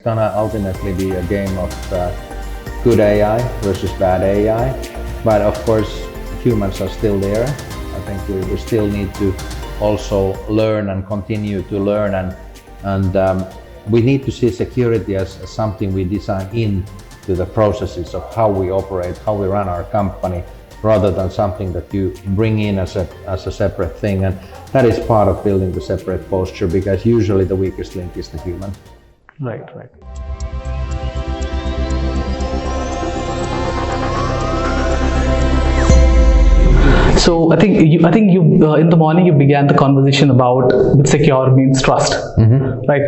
Gonna ultimately be a game of good AI versus bad AI, but of course humans are still there. I think we still need to also learn and continue to learn, and we need to see security as something we design into the processes of how we operate, how we run our company, rather than something that you bring in as a separate thing. And that is part of building the separate posture, because usually the weakest link is the human. Right. So I think you in the morning you began the conversation about WithSecure means trust, right?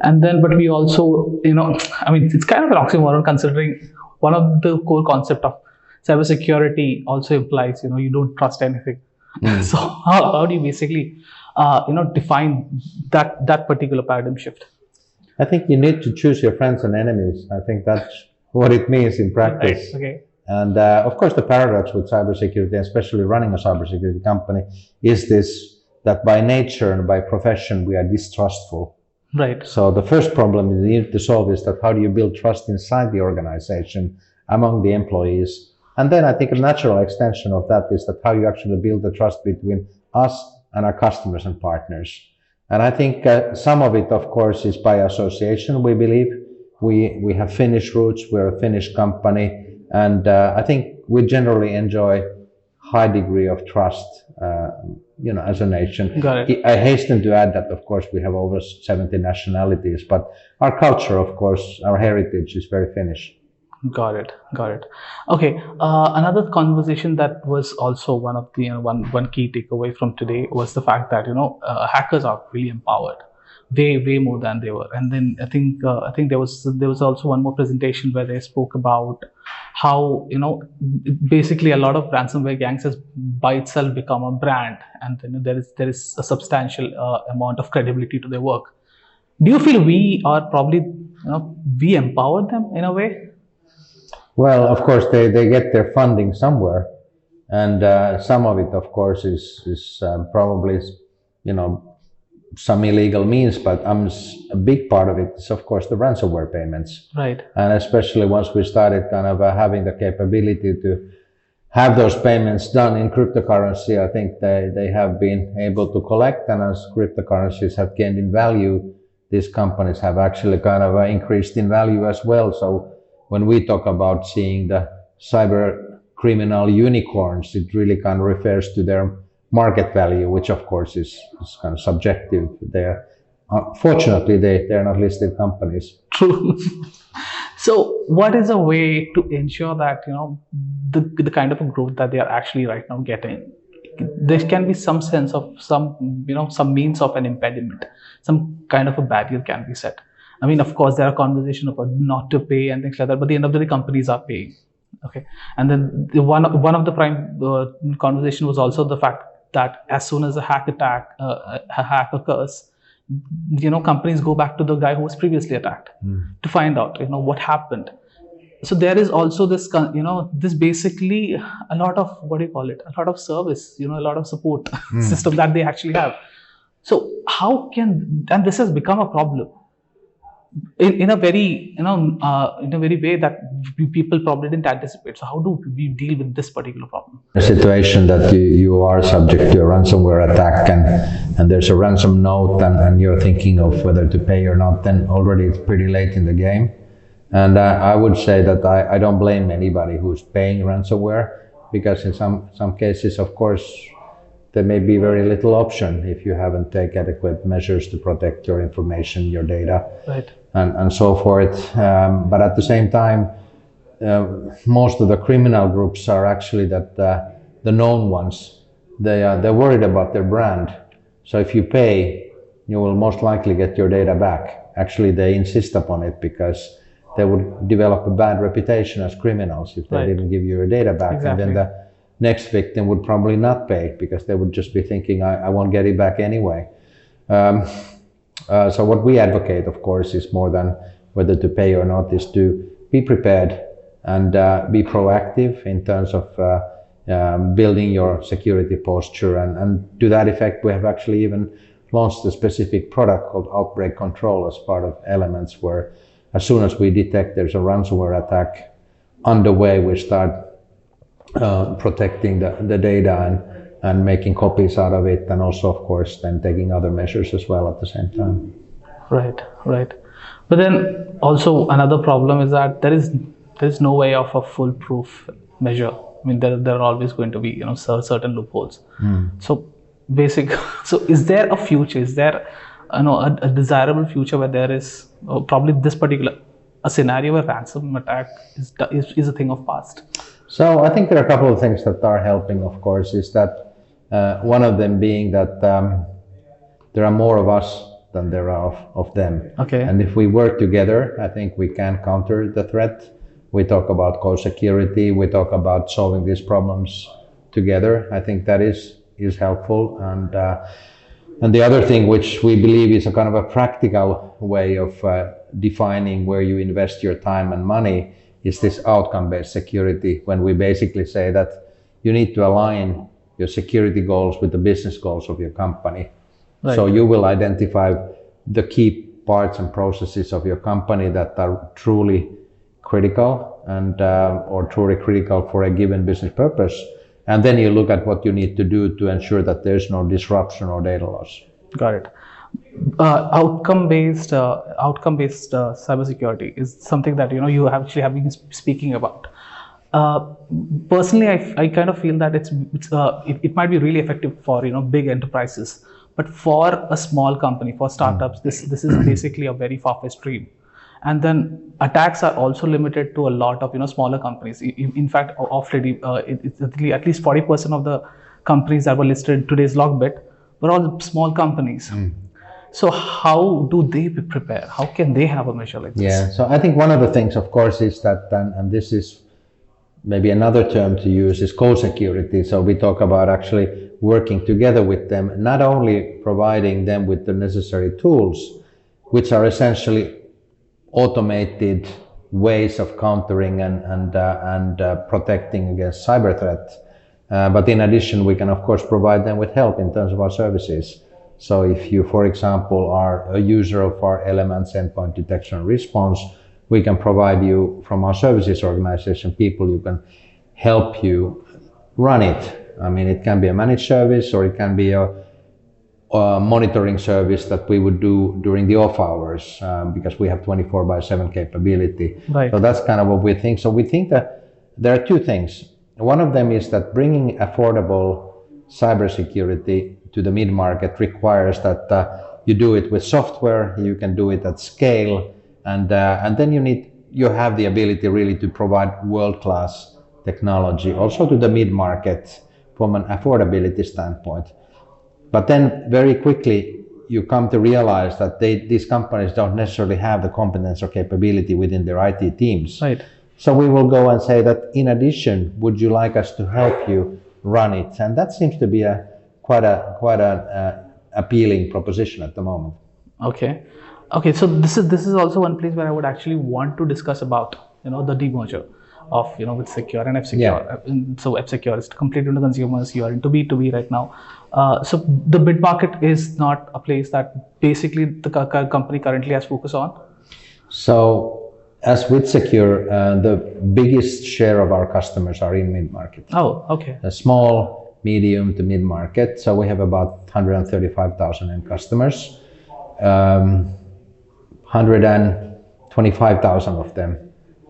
And then, but we also, it's kind of an oxymoron, considering one of the core concept of cybersecurity also implies, you don't trust anything. So how do you basically, define that particular paradigm shift? I think you need to choose your friends and enemies. I think that's what it means in practice. Right. Okay. And of course, the paradox with cybersecurity, especially running a cybersecurity company, is this: that by nature and by profession, we are distrustful. Right. So the first problem you need to solve is that how do you build trust inside the organization, among the employees? And then I think a natural extension of that is that how you actually build the trust between us and our customers and partners. And I think some of it, of course, is by association. We believe we have Finnish roots, we're a Finnish company, and I think we generally enjoy high degree of trust, as a nation. Got it. I hasten to add that, of course, we have over 70 nationalities, but our culture, of course, our heritage is very Finnish. Got it. Okay. Another conversation that was also one of the one key takeaway from today was the fact that hackers are really empowered, way more than they were. And then I think there was also one more presentation where they spoke about how basically a lot of ransomware gangs has by itself become a brand, and there is a substantial amount of credibility to their work. Do you feel we are probably we empowered them in a way? Well, of course, they get their funding somewhere, and some of it, of course, is probably some illegal means, but a big part of it is, of course, the ransomware payments. Right. And especially once we started kind of having the capability to have those payments done in cryptocurrency, I think they have been able to collect, and as cryptocurrencies have gained in value, these companies have actually kind of increased in value as well. So when we talk about seeing the cyber criminal unicorns, it really kind of refers to their market value, which of course is kind of subjective. Fortunately, they're not listed companies. True. So what is a way to ensure that the kind of a growth that they are actually right now getting, there can be some sense of some means of an impediment, some kind of a barrier can be set? I mean, of course, there are conversations about not to pay and things like that, but at the end of the day, companies are paying. Okay, and then one of the prime conversation was also the fact that as soon as a hack occurs, companies go back to the guy who was previously attacked to find out what happened. So there is also this this basically a lot of a lot of service, a lot of support system that they actually have. So and this has become a problem in a very way that people probably didn't anticipate. So how do we deal with this particular problem? A situation that you are subject to a ransomware attack, and there's a ransom note, and you're thinking of whether to pay or not, then already it's pretty late in the game. And I would say that I don't blame anybody who's paying ransomware, because in some cases, of course, there may be very little option if you haven't taken adequate measures to protect your information, your data, right, and so forth. But at the same time, most of the criminal groups are actually the known ones. They're worried about their brand. So if you pay, you will most likely get your data back. Actually, they insist upon it because they would develop a bad reputation as criminals if they didn't give you your data back. Exactly. And then the next victim would probably not pay because they would just be thinking, I won't get it back anyway. So what we advocate, of course, is more than whether to pay or not, is to be prepared and be proactive in terms of building your security posture. And to that effect, we have actually even launched a specific product called Outbreak Control as part of Elements, where as soon as we detect there's a ransomware attack underway, we start protecting the data and making copies out of it, and also, of course, then taking other measures as well at the same time. Right, right. But then also another problem is that there is no way of a foolproof measure. I mean, there are always going to be certain loopholes. So so is there a future? Is there a desirable future where there is probably this particular a scenario where ransom attack is a thing of past? So I think there are a couple of things that are helping. Of course, is that one of them being that there are more of us than there are of them. Okay. And if we work together, I think we can counter the threat. We talk about co-security, we talk about solving these problems together. I think that is helpful. And the other thing, which we believe is a kind of a practical way of defining where you invest your time and money, is this outcome-based security, when we basically say that you need to align your security goals with the business goals of your company. Right. So you will identify the key parts and processes of your company that are truly critical and or truly critical for a given business purpose. And then you look at what you need to do to ensure that there's no disruption or data loss. Got it. Outcome-based cybersecurity is something that you actually have been speaking about. Personally, I kind of feel that it might be really effective for big enterprises, but for a small company, for startups, this is basically a very far-fetched dream. And then attacks are also limited to a lot of smaller companies. In fact, of late, it's at least 40% of the companies that were listed in today's Logbit were all small companies. So how do they prepare? How can they have a measure like this? Yeah, so I think one of the things, of course, is that, and this is maybe another term to use, is co-security. So we talk about actually working together with them, not only providing them with the necessary tools, which are essentially automated ways of countering and protecting against cyber threat. But in addition, we can of course provide them with help in terms of our services. So if you, for example, are a user of our Elements endpoint detection and response, we can provide you from our services organization people who can help you run it. I mean, it can be a managed service, or it can be a monitoring service that we would do during the off hours, because we have 24/7 capability. Right. So that's kind of what we think. So we think that there are two things. One of them is that bringing affordable cybersecurity to the mid-market requires that you do it with software, you can do it at scale, and then you have the ability really to provide world-class technology also to the mid-market from an affordability standpoint. But then very quickly you come to realize that these companies don't necessarily have the competence or capability within their IT teams. Right. So we will go and say that in addition, would you like us to help you run it? And that seems to be quite an appealing proposition at the moment. Okay. So this is also one place where I would actually want to discuss about the demerger of WithSecure and FSecure. Yeah. So FSecure is completely into consumers. You are into B2B right now. So the mid-market is not a place that basically the company currently has focus on. So as WithSecure, the biggest share of our customers are in mid-market. Oh, okay. A small, medium to mid-market. So we have about 135,000 end customers. 125,000 of them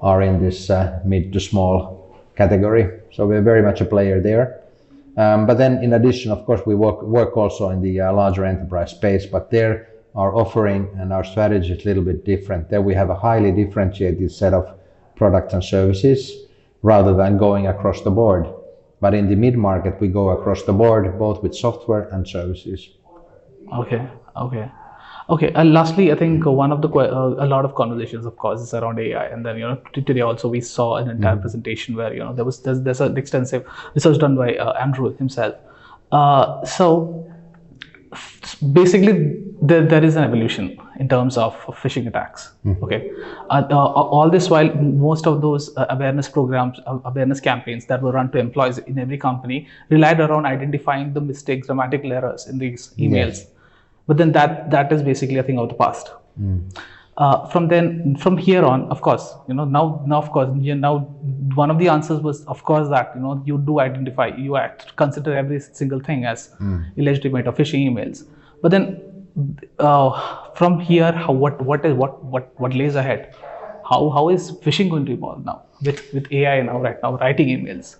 are in this mid to small category. So we're very much a player there. But then in addition, of course, we work also in the larger enterprise space, but there our offering and our strategy is a little bit different. There we have a highly differentiated set of products and services rather than going across the board. But in the mid-market, we go across the board, both with software and services. Okay. And lastly, I think one of the a lot of conversations, of course, is around AI. And then today also we saw an entire presentation where there's an extensive research done by Andrew himself. So basically, there is an evolution in terms of phishing attacks. Okay, all this while most of those awareness programs, awareness campaigns that were run to employees in every company relied around identifying the mistakes, grammatical errors in these emails. Yes. But then that is basically a thing of the past. From here on, of course, now of course, now one of the answers was, of course, that you do identify, you consider every single thing as illegitimate or phishing emails. But then from here, what lays ahead? How is phishing going to evolve now with AI now, right now, writing emails?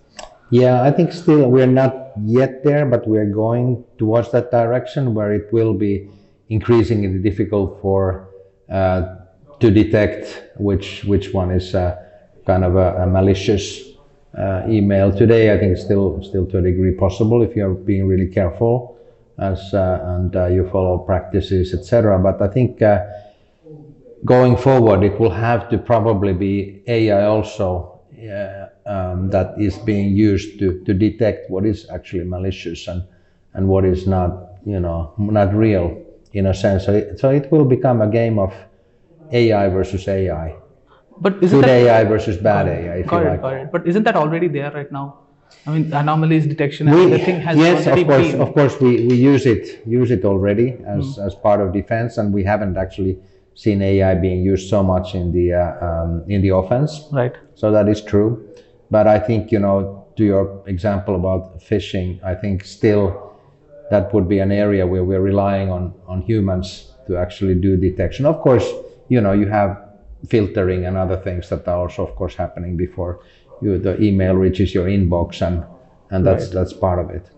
Yeah, I think still we're not yet there, but we're going towards that direction where it will be increasingly difficult for to detect which one is kind of a malicious email. Today, I think it's still to a degree possible if you're being really careful and you follow practices, etc. But I think going forward, it will have to probably be AI also that is being used to detect what is actually malicious and what is not, not real in a sense. So it will become a game of AI versus AI. But isn't good that, AI versus bad AI, if you like. Got it. But isn't that already there right now? I mean, anomalies detection and everything has already been. Of course, we use it already as part of defense, and we haven't actually seen AI being used so much in the offense. Right. So that is true. But I think, to your example about phishing, I think still that would be an area where we're relying on humans to actually do detection. Of course, you have filtering and other things that are also, of course, happening before the email reaches your inbox, and that's part of it.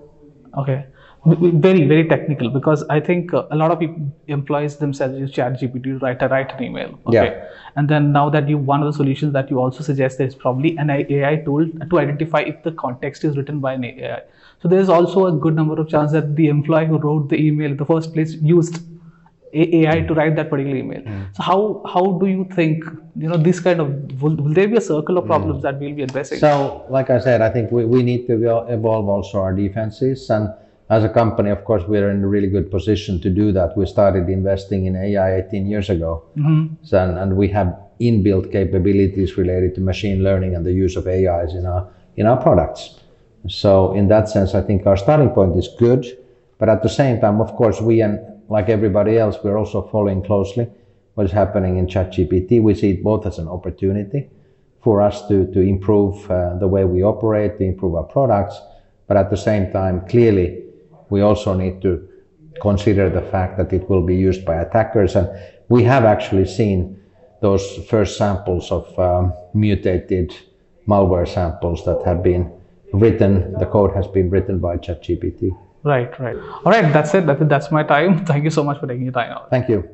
Okay. Very, very technical, because I think a lot of employees themselves use ChatGPT to write an email. Okay. Yeah. And then now that one of the solutions that you also suggest is probably an AI tool to identify if the context is written by an AI. So there's also a good number of chance that the employee who wrote the email in the first place used AI to write that particular email. So how do you think, this kind of, will there be a circle of problems that we'll be addressing? So, like I said, I think we need to evolve also our defenses, and as a company, of course, we're in a really good position to do that. We started investing in AI 18 years ago, and we have inbuilt capabilities related to machine learning and the use of AIs in our products. So, in that sense, I think our starting point is good, but at the same time, of course, we, and like everybody else, we're also following closely what is happening in ChatGPT. We see it both as an opportunity for us to improve the way we operate, to improve our products, but at the same time, clearly, we also need to consider the fact that it will be used by attackers. And we have actually seen those first samples of mutated malware samples that have been written, the code has been written by ChatGPT. Right. All right, that's it. That's my time. Thank you so much for taking your time out. Thank you.